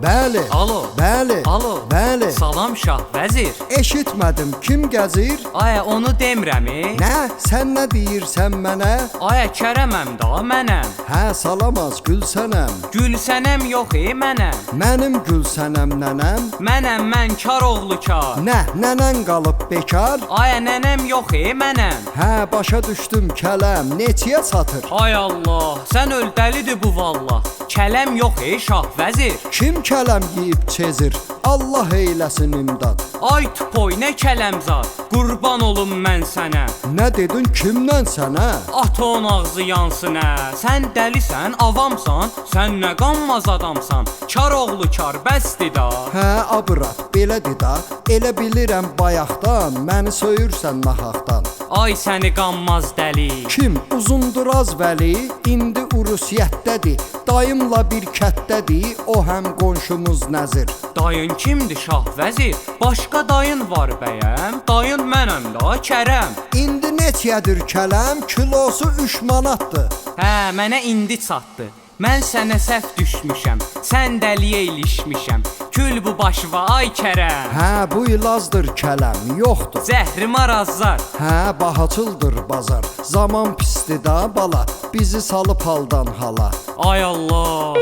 Bəli. Alo. Bəli. Alo. Bəli. Salam Şah vəzir. Eşitmədim, kim gəzir? Aya onu demirəmi? Nə? Sən nə deyirsən mənə? Aya Kərəməm da mənəm. Hə, salamaz Gülsənəm. Gülsənəm yox mənəm. Mənim Gülsənəm nənəm. Mənəm mən Karoğlu Kar. Nə, nənən qalıb bekar? Aya nənəm yox mənəm. Hə, başa düşdüm kələm, neçəyə satır? Ay Allah, sən öl dəlidir bu vallah. Kələm yox Şah vəzir. Kim kələm yeyib çezir? Allah eyləsin imdad. Ay tupoy nə kələmzad. Qurban olum mən sənə. Nə dedin kimdən sənə? Aton ağzı yansın Sən dəlisən, avamsan. Sən nə qanmaz adamsan. Karoğlu Kar bəsdir da. Hə, abırat, belədir da. Elə bilirəm bayaqdan, məni söyürsən nahaqdan. Ay səni qanmaz dəli. Kim? Uzunduraz Vəli, indi Urusiyyətdədir. Dayımla bir kətdədir, o həm qonşumuz Nəzir. Dayın kimdir Şah vəzir? Başqa dayın var bəyəm. Dayın mənəm da Kərəm. İndi neçədir kələm? Kilosu 3 manatdır. Hə, mənə indi çatdı. Mən sənə səhv düşmüşəm. Sən dəliyə ilişmişəm. Kül bu başva ay Kərəm. Hə, bu ilazdır kələm, yoxdur. Zəhrim arazlar. Hə, bahaçıldır bazar. Zaman pisdir da bala, bizi salıb haldan hala. Ay Allah.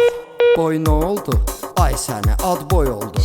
Boy nə oldu? Ay səni, ad boy oldu.